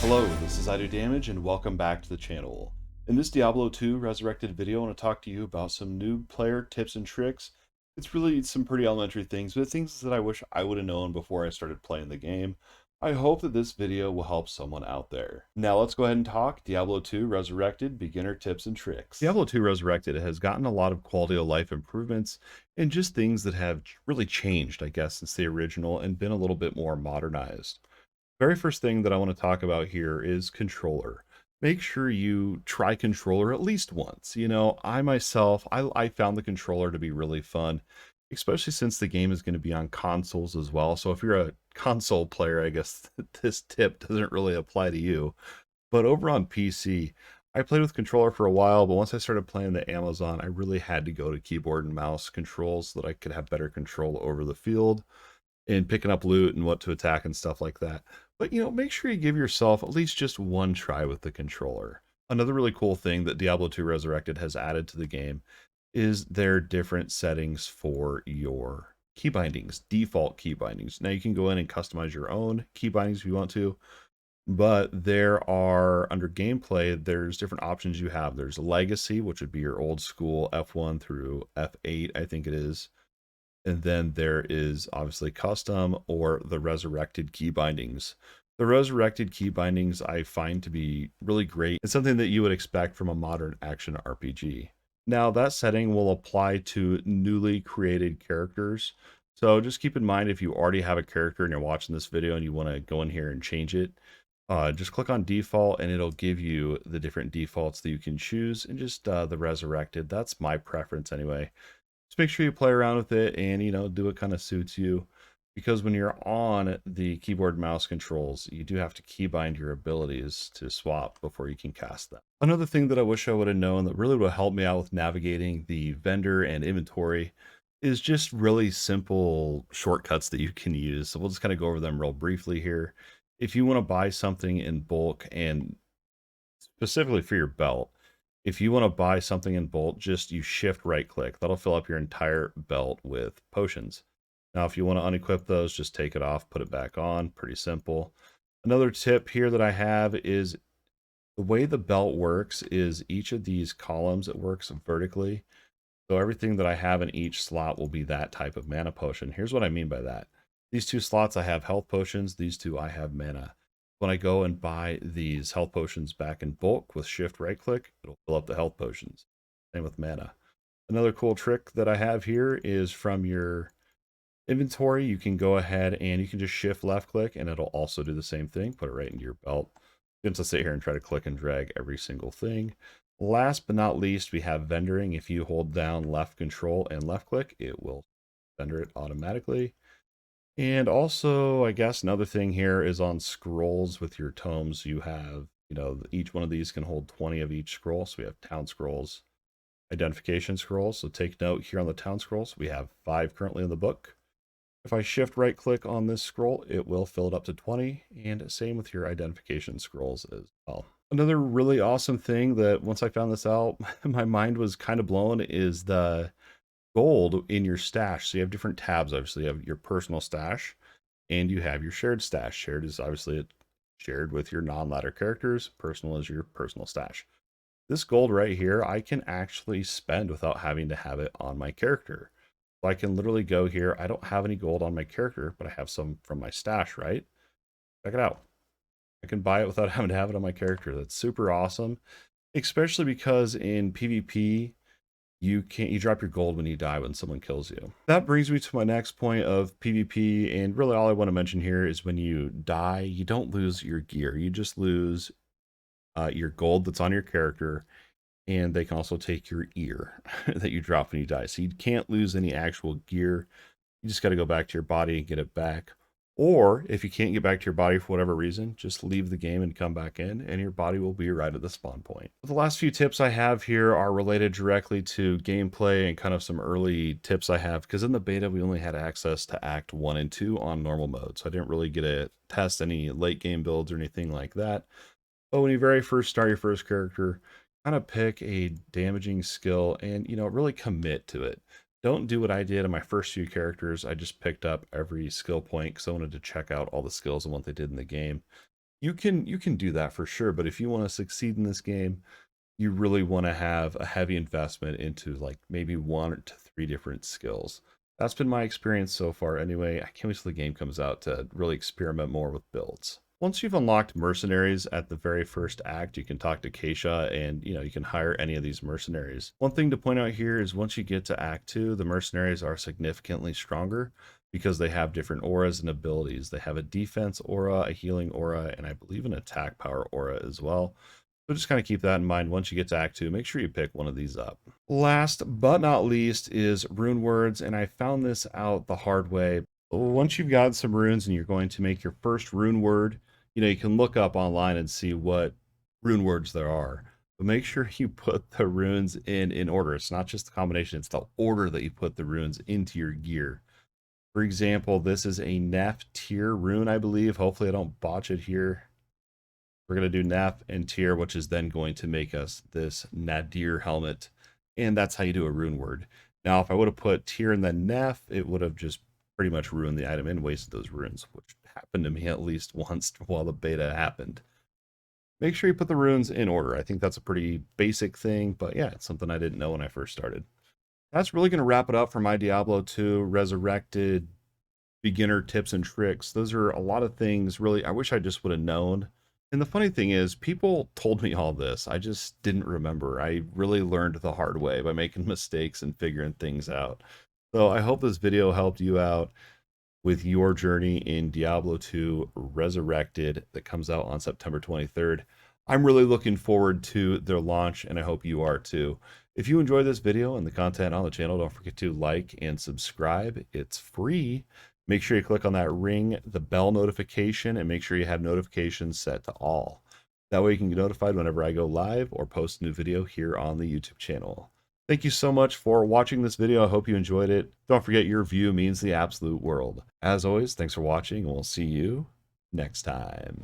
Hello, this is I Do Damage and welcome back to the channel. In this Diablo 2 Resurrected video, I want to talk to you about some new player tips and tricks. It's really some pretty elementary things, but things that I wish I would have known before I started playing the game. I hope that this video will help someone out there. Now let's go ahead and talk Diablo 2 Resurrected beginner tips and tricks. Diablo 2 Resurrected has gotten a lot of quality of life improvements and just things that have really changed, I guess, since the original and been a little bit more modernized. Very first thing that I want to talk about here is controller. Make sure you try controller at least once. I myself, I found the controller to be really fun, especially since the game is going to be on consoles as well. So if you're a console player, I guess this tip doesn't really apply to you. But over on PC, I played with controller for a while, but once I started playing the Amazon, I really had to go to keyboard and mouse controls so that I could have better control over the field and picking up loot and what to attack and stuff like that. But make sure you give yourself at least just one try with the controller. Another really cool thing that Diablo 2 Resurrected has added to the game is their different settings for your key bindings, default key bindings. Now you can go in and customize your own key bindings if you want to, but there are, under gameplay, there's different options you have. There's legacy, which would be your old school F1 through F8, I think it is. And then there is obviously custom or the resurrected key bindings. The resurrected key bindings I find to be really great. It's something that you would expect from a modern action RPG. Now that setting will apply to newly created characters. So just keep in mind, if you already have a character and you're watching this video and you want to go in here and change it, just click on default and it'll give you the different defaults that you can choose, and just the resurrected. That's my preference anyway. Just make sure you play around with it and do what kind of suits you, because when you're on the keyboard mouse controls, you do have to keybind your abilities to swap before you can cast them. Another thing that I wish I would have known that really would help me out with navigating the vendor and inventory is just really simple shortcuts that you can use. So we'll just kind of go over them real briefly here. If you want to buy something in bulk, and specifically for your belt, if you want to buy something in bulk, just you shift right click. That'll fill up your entire belt with potions. Now, if you want to unequip those, just take it off, put it back on. Pretty simple. Another tip here that I have is the way the belt works is each of these columns, it works vertically. So everything that I have in each slot will be that type of mana potion. Here's what I mean by that. These two slots I have health potions, these two I have mana. When I go and buy these health potions back in bulk with shift right click, it'll fill up the health potions. Same with mana. Another cool trick that I have here is from your inventory, you can go ahead and you can just shift left click and it'll also do the same thing. Put it right into your belt. You don't have to sit here and try to click and drag every single thing. Last but not least, we have vendoring. If you hold down left control and left click, it will vendor it automatically. And also, I guess another thing here is on scrolls with your tomes. You have, each one of these can hold 20 of each scroll. So we have town scrolls, identification scrolls. So take note here on the town scrolls, we have 5 currently in the book. If I shift right click on this scroll, it will fill it up to 20, and same with your identification scrolls as well. Another really awesome thing that once I found this out, my mind was kind of blown, is the gold in your stash. So you have different tabs. Obviously, you have your personal stash and you have your shared stash. Shared is obviously shared with your non-ladder characters. Personal is your personal stash. This gold right here, I can actually spend without having to have it on my character. So I can literally go here. I don't have any gold on my character, but I have some from my stash, right? Check it out. I can buy it without having to have it on my character. That's super awesome, especially because in PvP, you drop your gold when you die when someone kills you. That brings me to my next point of PvP, and really all I want to mention here is when you die, you don't lose your gear. You just lose your gold that's on your character, and they can also take your ear that you drop when you die. So you can't lose any actual gear. You just got to go back to your body and get it back. Or if you can't get back to your body for whatever reason, just leave the game and come back in, and your body will be right at the spawn point. The last few tips I have here are related directly to gameplay and kind of some early tips I have, because in the beta we only had access to Act 1 and 2 on normal mode, so I didn't really get to test any late game builds or anything like that. But when you very first start your first character, kind of pick a damaging skill and really commit to it. Don't do what I did in my first few characters. I just picked up every skill point because I wanted to check out all the skills and what they did in the game. You can do that for sure, but if you want to succeed in this game, you really want to have a heavy investment into like maybe 1 to 3 different skills. That's been my experience so far anyway. I can't wait till the game comes out to really experiment more with builds. Once you've unlocked mercenaries at the very first act, you can talk to Keisha and you can hire any of these mercenaries. One thing to point out here is once you get to Act 2, the mercenaries are significantly stronger because they have different auras and abilities. They have a defense aura, a healing aura, and I believe an attack power aura as well. So just kind of keep that in mind. Once you get to Act 2, make sure you pick one of these up. Last but not least is rune words, and I found this out the hard way. Once you've got some runes and you're going to make your first rune word, you can look up online and see what rune words there are. But make sure you put the runes in order. It's not just the combination, it's the order that you put the runes into your gear. For example, this is a Nef tier rune, I believe. Hopefully I don't botch it here. We're going to do Nef and tier, which is then going to make us this Nadir helmet. And that's how you do a rune word. Now, if I would have put tier and then Nef, it would have just pretty much ruined the item and wasted those runes, which happened to me at least once while the beta happened. Make sure you put the runes in order. I think that's a pretty basic thing, but yeah, it's something I didn't know when I first started. That's really going to wrap it up for my Diablo 2 Resurrected beginner tips and tricks. Those are a lot of things, really, I wish I just would have known. And the funny thing is, people told me all this. I just didn't remember. I really learned the hard way by making mistakes and figuring things out. So I hope this video helped you out with your journey in Diablo 2 Resurrected that comes out on September 23rd. I'm really looking forward to their launch, and I hope you are too. If you enjoyed this video and the content on the channel, don't forget to like and subscribe. It's free. Make sure you click on that ring, the bell notification, and make sure you have notifications set to all. That way you can get notified whenever I go live or post a new video here on the YouTube channel. Thank you so much for watching this video. I hope you enjoyed it. Don't forget, your view means the absolute world. As always, thanks for watching, and we'll see you next time.